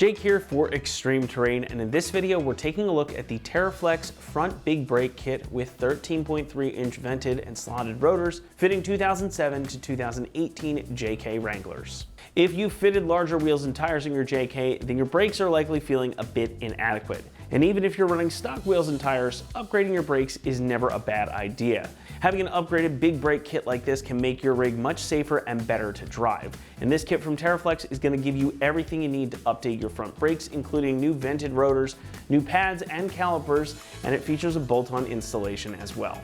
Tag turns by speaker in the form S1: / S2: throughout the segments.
S1: Jake here for Extreme Terrain, and in this video we're taking a look at the TerraFlex front big brake kit with 13.3-inch vented and slotted rotors fitting 2007 to 2018 JK Wranglers. If you fitted larger wheels and tires in your JK, then your brakes are likely feeling a bit inadequate. And even if you're running stock wheels and tires, upgrading your brakes is never a bad idea. Having an upgraded big brake kit like this can make your rig much safer and better to drive. And this kit from TerraFlex is going to give you everything you need to update your front brakes, including new vented rotors, new pads and calipers, and it features a bolt-on installation as well.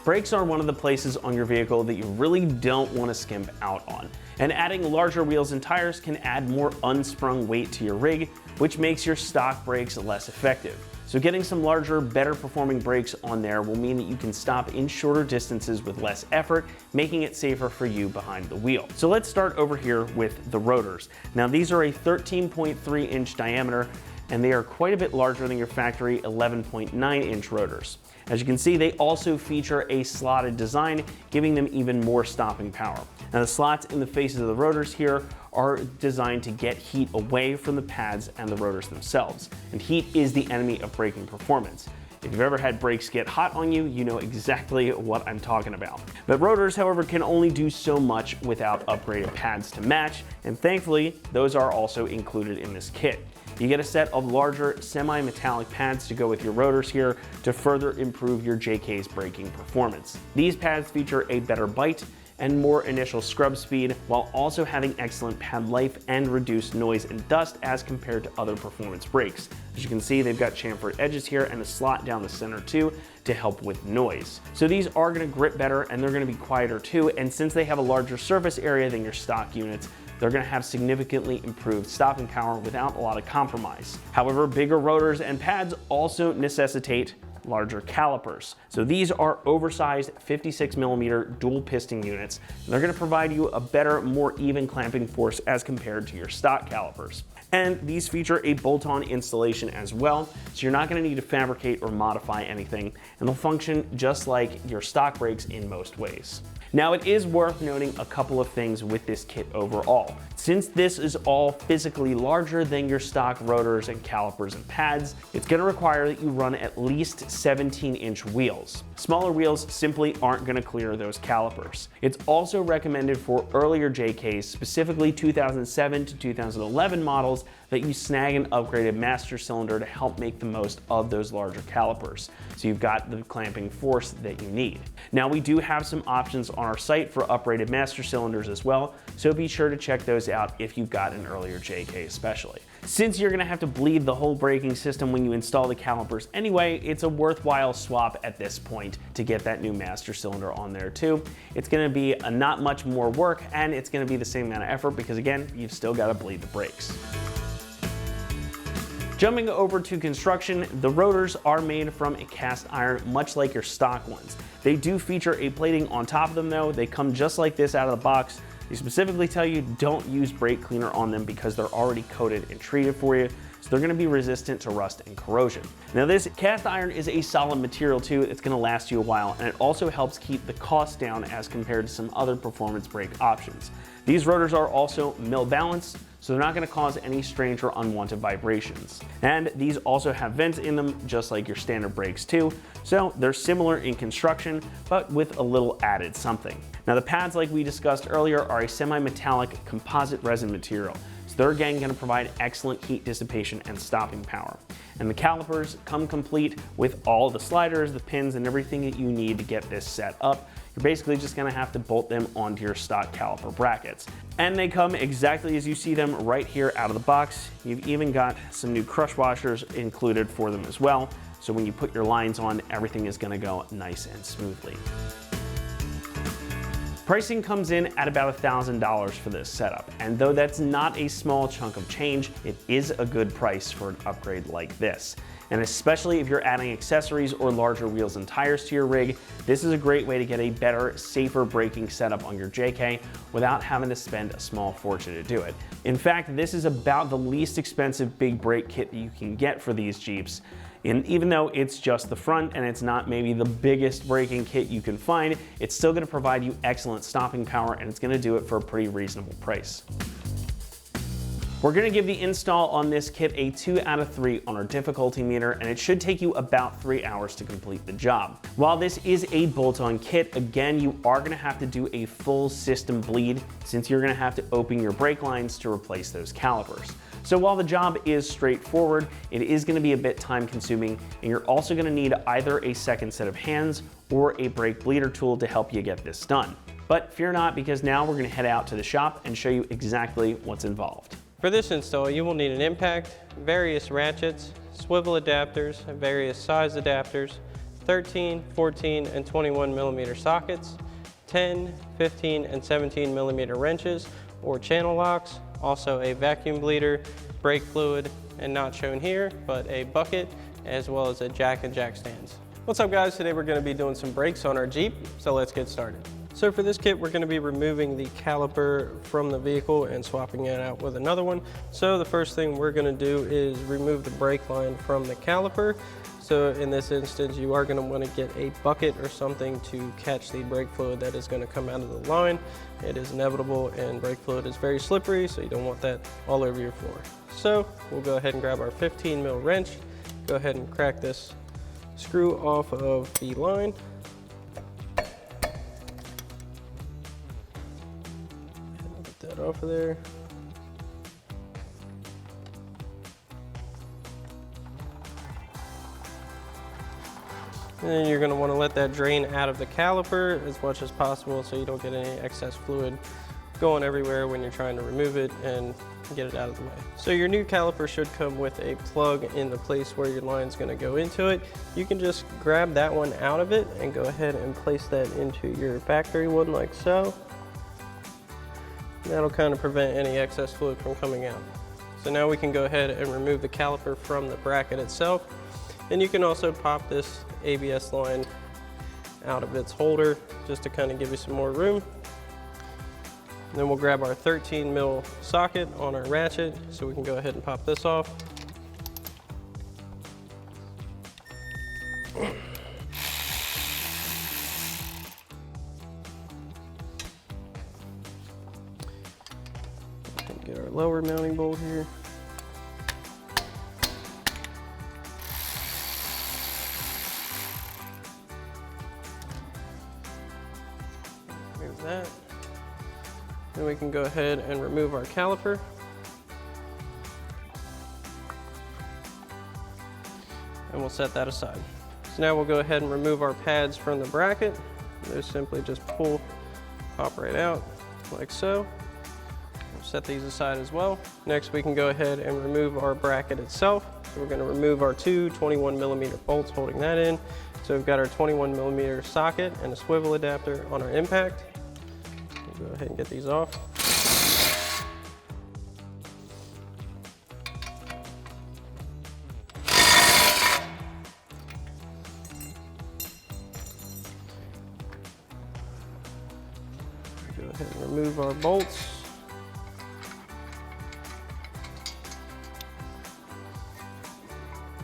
S1: Brakes are one of the places on your vehicle that you really don't want to skimp out on. And adding larger wheels and tires can add more unsprung weight to your rig, which makes your stock brakes less effective. So getting some larger, better performing brakes on there will mean that you can stop in shorter distances with less effort, making it safer for you behind the wheel. So let's start over here with the rotors. Now these are a 13.3-inch diameter, and they are quite a bit larger than your factory 11.9-inch rotors. As you can see, they also feature a slotted design, giving them even more stopping power. Now the slots in the faces of the rotors here are designed to get heat away from the pads and the rotors themselves. And heat is the enemy of braking performance. If you've ever had brakes get hot on you, you know exactly what I'm talking about. But rotors, however, can only do so much without upgraded pads to match, and thankfully, those are also included in this kit. You get a set of larger semi-metallic pads to go with your rotors here to further improve your JK's braking performance. These pads feature a better bite and more initial scrub speed, while also having excellent pad life and reduced noise and dust as compared to other performance brakes. As you can see, they've got chamfered edges here and a slot down the center too to help with noise. So these are going to grip better and they're going to be quieter too, and since they have a larger surface area than your stock units, they're going to have significantly improved stopping power without a lot of compromise. However, bigger rotors and pads also necessitate larger calipers. So these are oversized 56mm dual piston units, and they're going to provide you a better, more even clamping force as compared to your stock calipers. And these feature a bolt-on installation as well, so you're not going to need to fabricate or modify anything, and they'll function just like your stock brakes in most ways. Now it is worth noting a couple of things with this kit overall. Since this is all physically larger than your stock rotors and calipers and pads, it's going to require that you run at least 17-inch wheels. Smaller wheels simply aren't going to clear those calipers. It's also recommended for earlier JKs, specifically 2007 to 2011 models, that you snag an upgraded master cylinder to help make the most of those larger calipers. So you've got the clamping force that you need. Now we do have some options on our site for upgraded master cylinders as well, so be sure to check those out if you've got an earlier JK especially. Since you're going to have to bleed the whole braking system when you install the calipers anyway, it's a worthwhile swap at this point to get that new master cylinder on there too. It's going to be not much more work, and it's going to be the same amount of effort because again, you've still got to bleed the brakes. Jumping over to construction, the rotors are made from a cast iron, much like your stock ones. They do feature a plating on top of them though. They come just like this out of the box. They specifically tell you don't use brake cleaner on them because they're already coated and treated for you, so they're going to be resistant to rust and corrosion. Now this cast iron is a solid material too. It's going to last you a while, and it also helps keep the cost down as compared to some other performance brake options. These rotors are also mill balanced, so they're not going to cause any strange or unwanted vibrations. And these also have vents in them, just like your standard brakes too, so they're similar in construction, but with a little added something. Now the pads, like we discussed earlier, are a semi-metallic composite resin material. So they're again going to provide excellent heat dissipation and stopping power. And the calipers come complete with all the sliders, the pins, and everything that you need to get this set up. You're basically just going to have to bolt them onto your stock caliper brackets. And they come exactly as you see them right here out of the box. You've even got some new crush washers included for them as well. So when you put your lines on, everything is going to go nice and smoothly. Pricing comes in at about $1,000 for this setup, and though that's not a small chunk of change, it is a good price for an upgrade like this. And especially if you're adding accessories or larger wheels and tires to your rig, this is a great way to get a better, safer braking setup on your JK without having to spend a small fortune to do it. In fact, this is about the least expensive big brake kit that you can get for these Jeeps. And even though it's just the front and it's not maybe the biggest braking kit you can find, it's still going to provide you excellent stopping power, and it's going to do it for a pretty reasonable price. We're going to give the install on this kit a 2 out of 3 on our difficulty meter, and it should take you about 3 hours to complete the job. While this is a bolt-on kit, again, you are going to have to do a full system bleed since you're going to have to open your brake lines to replace those calipers. So while the job is straightforward, it is going to be a bit time consuming, and you're also going to need either a second set of hands or a brake bleeder tool to help you get this done. But fear not, because now we're going to head out to the shop and show you exactly what's involved.
S2: For this install, you will need an impact, various ratchets, swivel adapters, various size adapters, 13, 14, and 21 millimeter sockets, 10, 15, and 17 millimeter wrenches or channel locks, also a vacuum bleeder, brake fluid, and not shown here, but a bucket, as well as a jack and jack stands. What's up guys, today we're going to be doing some brakes on our Jeep, so let's get started. So for this kit, we're going to be removing the caliper from the vehicle and swapping it out with another one. So the first thing we're going to do is remove the brake line from the caliper. So in this instance, you are going to want to get a bucket or something to catch the brake fluid that is going to come out of the line. It is inevitable, and brake fluid is very slippery, so you don't want that all over your floor. So we'll go ahead and grab our 15 mil wrench, go ahead and crack this screw off of the line. Get that off of there. And then you're going to want to let that drain out of the caliper as much as possible so you don't get any excess fluid going everywhere when you're trying to remove it and get it out of the way. So your new caliper should come with a plug in the place where your line's going to go into it. You can just grab that one out of it and go ahead and place that into your factory one like so. And that'll kind of prevent any excess fluid from coming out. So now we can go ahead and remove the caliper from the bracket itself. And you can also pop this ABS line out of its holder just to kind of give you some more room. And then we'll grab our 13 mil socket on our ratchet so we can go ahead and pop this off. Get our lower mounting bolt here. Remove that. Then we can go ahead and remove our caliper. And we'll set that aside. So now we'll go ahead and remove our pads from the bracket. Those simply just pull, pop right out like so. We'll set these aside as well. Next we can go ahead and remove our bracket itself. So we're going to remove our two 21 millimeter bolts holding that in. So we've got our 21 millimeter socket and a swivel adapter on our impact. We'll go ahead and get these off. Go ahead and remove our bolts.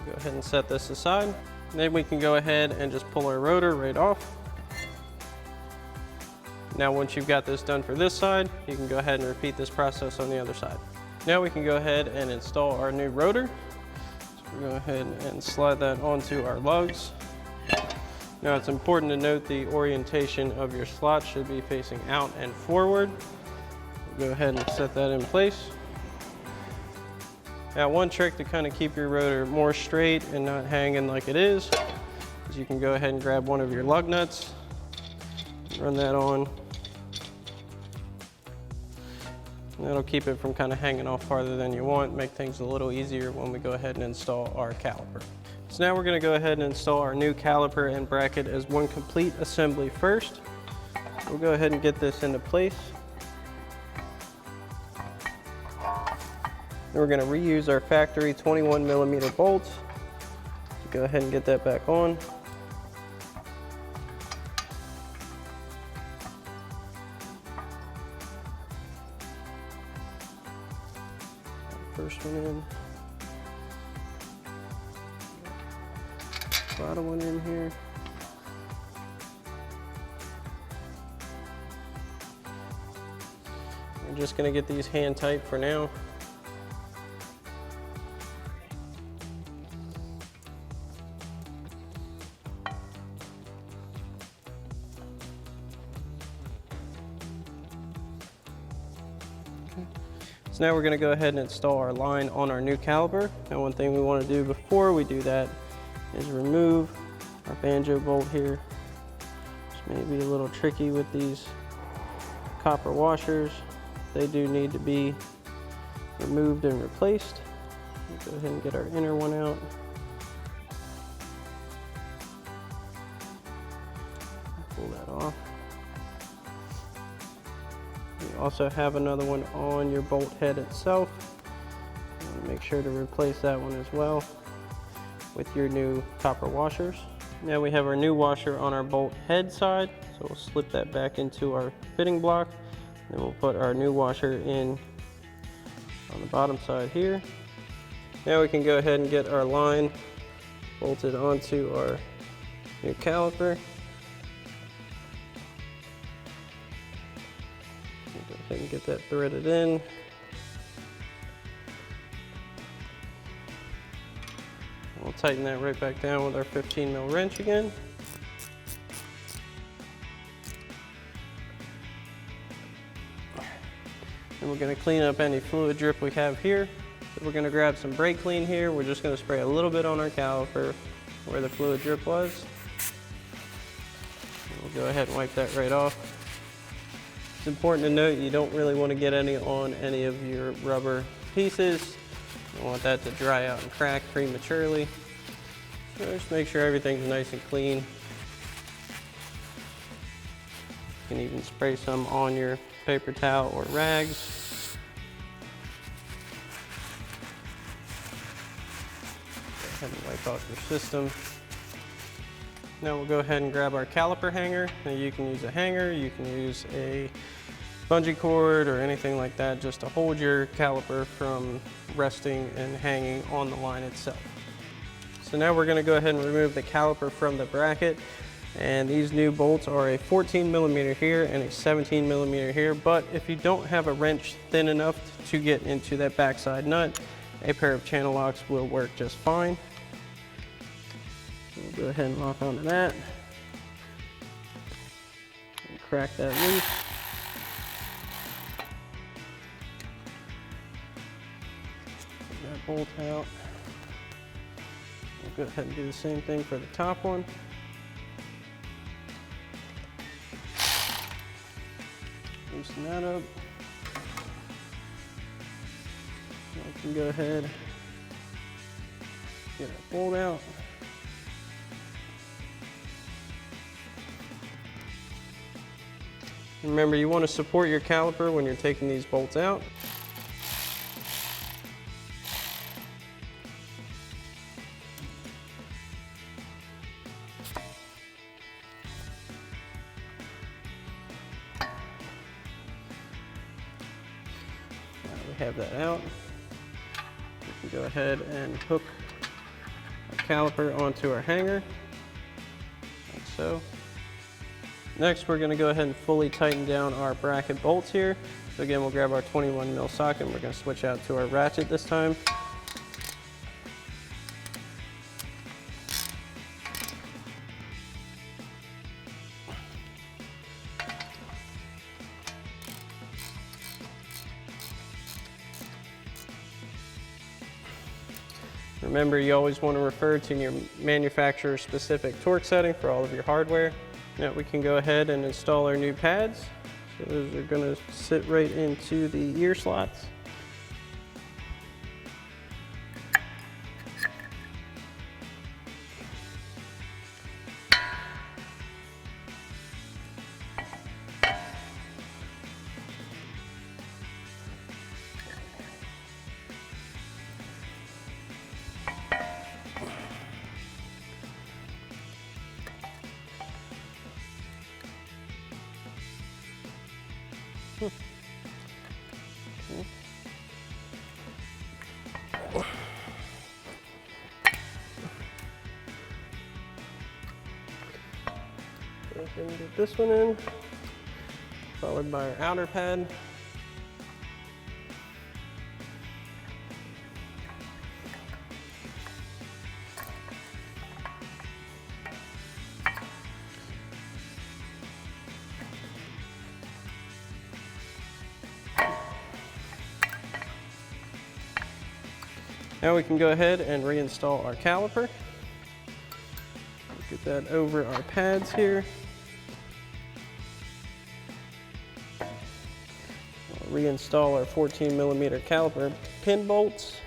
S2: Go ahead and set this aside. Then we can go ahead and just pull our rotor right off. Now once you've got this done for this side, you can go ahead and repeat this process on the other side. Now we can go ahead and install our new rotor. So we'll go ahead and slide that onto our lugs. Now it's important to note the orientation of your slot should be facing out and forward. We'll go ahead and set that in place. Now one trick to kind of keep your rotor more straight and not hanging like it is you can go ahead and grab one of your lug nuts, run that on. And that'll keep it from kind of hanging off farther than you want, make things a little easier when we go ahead and install our caliper. So now we're going to go ahead and install our new caliper and bracket as one complete assembly first. We'll go ahead and get this into place. Then we're going to reuse our factory 21 millimeter bolts. So go ahead and get that back on. First one in. Bottom one in here. We're just going to get these hand tight for now. So now we're going to go ahead and install our line on our new caliper. And one thing we want to do before we do that is remove our banjo bolt here. Which may be a little tricky with these copper washers. They do need to be removed and replaced. We'll go ahead and get our inner one out. Pull that off. You also have another one on your bolt head itself. You want to make sure to replace that one as well with your new copper washers. Now we have our new washer on our bolt head side, so we'll slip that back into our fitting block. Then we'll put our new washer in on the bottom side here. Now we can go ahead and get our line bolted onto our new caliper. Go ahead and get that threaded in. We'll tighten that right back down with our 15 mil wrench again. And we're going to clean up any fluid drip we have here. So we're going to grab some brake clean here. We're just going to spray a little bit on our caliper where the fluid drip was. And we'll go ahead and wipe that right off. It's important to note you don't really want to get any on any of your rubber pieces. You don't want that to dry out and crack prematurely. So just make sure everything's nice and clean. You can even spray some on your paper towel or rags. Go ahead and wipe off your system. Now we'll go ahead and grab our caliper hanger. Now you can use a hanger, you can use a bungee cord or anything like that just to hold your caliper from resting and hanging on the line itself. So now we're going to go ahead and remove the caliper from the bracket. And these new bolts are a 14 millimeter here and a 17 millimeter here. But if you don't have a wrench thin enough to get into that backside nut, a pair of channel locks will work just fine. We'll go ahead and lock onto that. And crack that loose. Get that bolt out. We'll go ahead and do the same thing for the top one. Loosen that up. I can go ahead, get our bolt out. Remember, you want to support your caliper when you're taking these bolts out. Have that out. We can go ahead and hook our caliper onto our hanger, like so. Next, we're going to go ahead and fully tighten down our bracket bolts here. So again, we'll grab our 21 mil socket and we're going to switch out to our ratchet this time. Remember, you always want to refer to your manufacturer's specific torque setting for all of your hardware. Now we can go ahead and install our new pads. So those are going to sit right into the ear slots. Okay. Go ahead and get this one in, followed by our outer pad. Now we can go ahead and reinstall our caliper. Get that over our pads here. We'll reinstall our 14mm caliper pin bolts.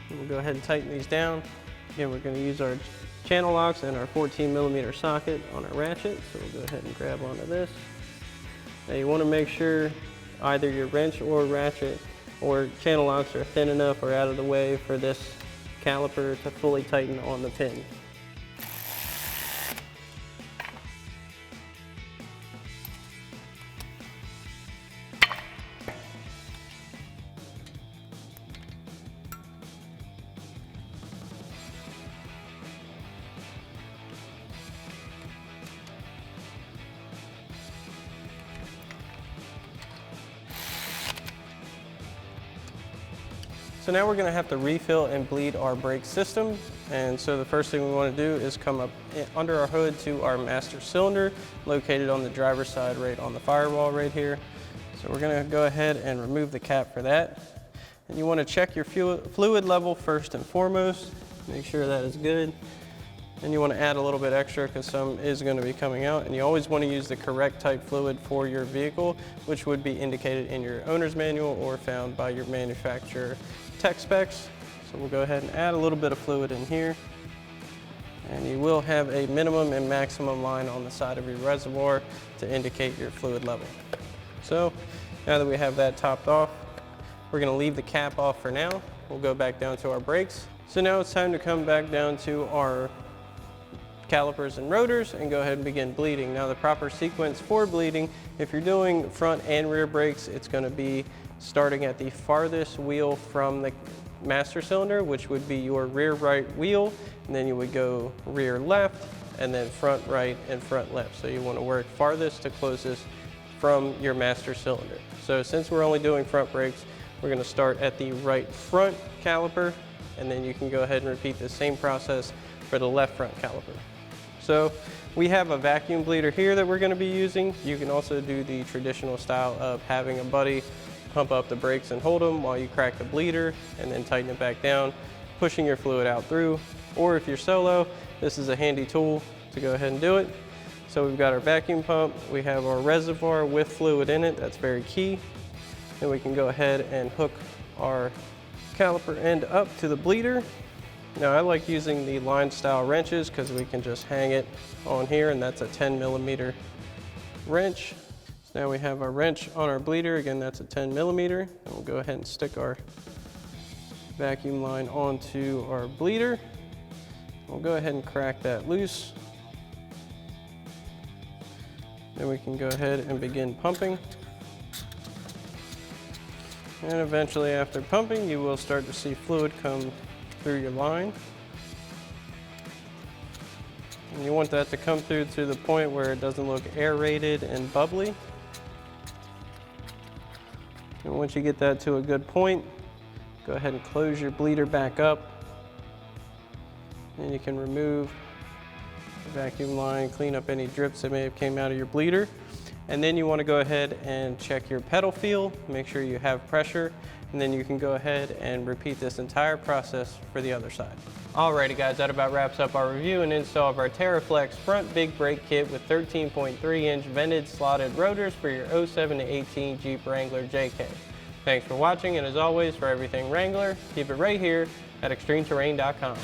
S2: We'll go ahead and tighten these down. Again, we're going to use our channel locks and our 14mm socket on our ratchet. So we'll go ahead and grab onto this. Now you want to make sure either your wrench or ratchet or channel locks are thin enough or out of the way for this caliper to fully tighten on the pin. So now we're going to have to refill and bleed our brake system. And so the first thing we want to do is come up under our hood to our master cylinder, located on the driver's side right on the firewall right here. So we're going to go ahead and remove the cap for that. And you want to check your fluid level first and foremost. Make sure that is good. And you want to add a little bit extra because some is going to be coming out. And you always want to use the correct type fluid for your vehicle, which would be indicated in your owner's manual or found by your manufacturer tech specs. So we'll go ahead and add a little bit of fluid in here. And you will have a minimum and maximum line on the side of your reservoir to indicate your fluid level. So now that we have that topped off, we're going to leave the cap off for now. We'll go back down to our brakes. So now it's time to come back down to our calipers and rotors and go ahead and begin bleeding. Now the proper sequence for bleeding, if you're doing front and rear brakes, it's going to be starting at the farthest wheel from the master cylinder, which would be your rear right wheel, and then you would go rear left, and then front right and front left. So you want to work farthest to closest from your master cylinder. So since we're only doing front brakes, we're going to start at the right front caliper, and then you can go ahead and repeat the same process for the left front caliper. So we have a vacuum bleeder here that we're going to be using. You can also do the traditional style of having a buddy pump up the brakes and hold them while you crack the bleeder and then tighten it back down, pushing your fluid out through. Or if you're solo, this is a handy tool to go ahead and do it. So we've got our vacuum pump, we have our reservoir with fluid in it, that's very key. Then we can go ahead and hook our caliper end up to the bleeder. Now I like using the line style wrenches because we can just hang it on here, and that's a 10mm wrench. So now we have our wrench on our bleeder, again that's a 10mm, and we'll go ahead and stick our vacuum line onto our bleeder. We'll go ahead and crack that loose. Then we can go ahead and begin pumping. And eventually after pumping, you will start to see fluid come through your line. And you want that to come through to the point where it doesn't look aerated and bubbly. And once you get that to a good point, go ahead and close your bleeder back up. And you can remove the vacuum line, clean up any drips that may have came out of your bleeder. And then you want to go ahead and check your pedal feel, make sure you have pressure, and then you can go ahead and repeat this entire process for the other side. Alrighty guys, that about wraps up our review and install of our TerraFlex front big brake kit with 13.3-inch vented slotted rotors for your 07 to 18 Jeep Wrangler JK. Thanks for watching, and as always, for everything Wrangler, keep it right here at ExtremeTerrain.com.